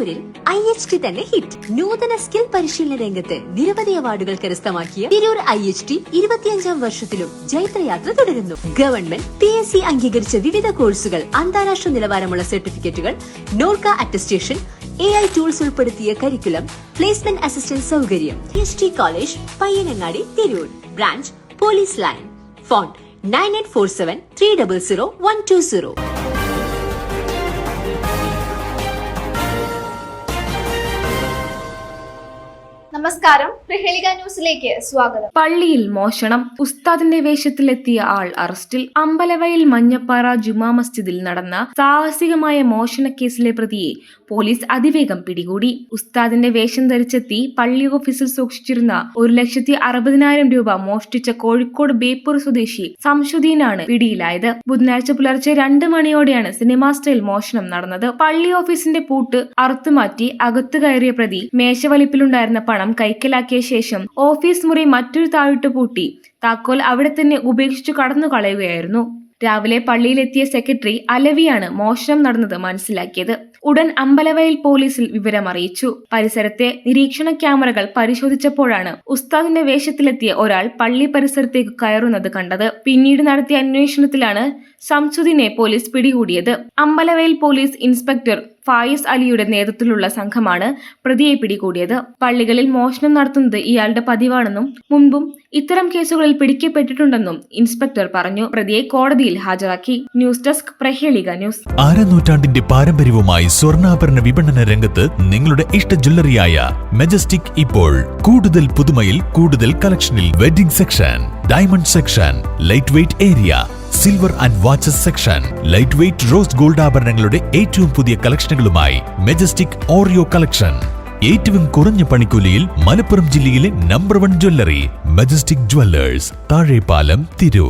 തിരൂരിൽ IHT തന്നെ hit. നൂതന സ്കിൽ പരിശീലന രംഗത്ത് നിരവധി അവാർഡുകൾ കരസ്ഥമാക്കിയ തിരൂർ IHT 25ാം വർഷത്തിലും ജൈത്രയാത്ര തുടരുന്നു. ഗവൺമെന്റ് PSC അംഗീകരിച്ച വിവിധ കോഴ്സുകൾ, അന്താരാഷ്ട്ര നിലവാരമുള്ള സർട്ടിഫിക്കറ്റുകൾ, നോർക്ക അറ്റസ്റ്റേഷൻ, AI ടൂൾസ് ഉൾപ്പെടുത്തിയ കരിക്കുലം, പ്ലേസ്മെന്റ് അസിസ്റ്റന്റ് സൗകര്യം. IHT college, Payyanangadi, Tirur. Branch police line. Phone 9847 300 120. നമസ്കാരം, പ്രഹേളിക ന്യൂസിലേക്ക് സ്വാഗതം. പള്ളിയിൽ മോഷണം, ഉസ്താദിന്റെ വേഷത്തിലെത്തിയ ആൾ അറസ്റ്റിൽ. അമ്പലവയൽ മഞ്ഞപ്പാറ ജുമാ മസ്ജിദിൽ നടന്ന സാഹസികമായ മോഷണ കേസിലെ പ്രതിയെ പോലീസ് അതിവേഗം പിടികൂടി. ഉസ്താദിന്റെ വേഷം ധരിച്ചെത്തി പള്ളി ഓഫീസിൽ സൂക്ഷിച്ചിരുന്ന 1,60,000 രൂപ മോഷ്ടിച്ച കോഴിക്കോട് ബേപ്പൂർ സ്വദേശി സംശുദ്ദീനാണ് പിടിയിലായത്. ബുധനാഴ്ച പുലർച്ചെ 2 മണിയോടെയാണ് സിനിമാ സ്റ്റൈൽ മോഷണം നടന്നത്. പള്ളി ഓഫീസിന്റെ പൂട്ട് അറുത്തുമാറ്റി അകത്തു കയറിയ പ്രതി മേശവലിപ്പിലുണ്ടായിരുന്ന പണം കൈക്കലാക്കിയ ശേഷം ഓഫീസ് മുറി മറ്റൊരു താഴിട്ട് പൂട്ടി താക്കോൽ അവിടെ തന്നെ ഉപേക്ഷിച്ചു കടന്നു കളയുകയായിരുന്നു. രാവിലെ പള്ളിയിലെത്തിയ സെക്രട്ടറി അലവിയാണ് മോഷണം നടന്നത് മനസ്സിലാക്കിയത്. ഉടൻ അമ്പലവയൽ പോലീസിൽ വിവരമറിയിച്ചു. പരിസരത്തെ നിരീക്ഷണ ക്യാമറകൾ പരിശോധിച്ചപ്പോഴാണ് ഉസ്താദിന്റെ വേഷത്തിലെത്തിയ ഒരാൾ പള്ളി പരിസരത്തേക്ക് കയറുന്നത് കണ്ടത്. പിന്നീട് നടത്തിയ അന്വേഷണത്തിലാണ് സംസുദ്ദീനെ പോലീസ് പിടികൂടിയത്. അമ്പലവയൽ പോലീസ് ഇൻസ്പെക്ടർ ഫായിസ് അലിയുടെ നേതൃത്വത്തിലുള്ള സംഘമാണ് പ്രതിയെ പിടികൂടിയത്. പള്ളികളിൽ മോഷണം നടത്തുന്നത് ഇയാളുടെ പതിവാണെന്നും മുൻപും ഇത്തരം കേസുകളിൽ പിടിക്കപ്പെട്ടിട്ടുണ്ടെന്നും ഇൻസ്പെക്ടർ പറഞ്ഞു. പ്രതിയെ കോടതിയിൽ ഹാജരാക്കി. News desk, Prahelika news. നൂറ്റാണ്ടിന്റെ പാരമ്പര്യവുമായി സ്വർണ്ണാഭരണ വിപണന രംഗത്ത് നിങ്ങളുടെ ഇഷ്ട ജ്വല്ലറിയായ മെജസ്റ്റിക് ഇപ്പോൾ കൂടുതൽ പുതുമയിൽ, കൂടുതൽ കളക്ഷനിൽ. Wedding section, diamond section, light weight area, silver and watches section, light weight rose gold ആഭരണങ്ങളുടെ ഏറ്റവും പുതിയ കളക്ഷനുകളുമായി മെജസ്റ്റിക് ഓറിയോ കളക്ഷൻ. ഏറ്റവും കുറഞ്ഞ പണിക്കൂലിയിൽ മലപ്പുറം ജില്ലയിലെ number 1 jewellery majestic Jewellers, Thazhepalam, Tirur.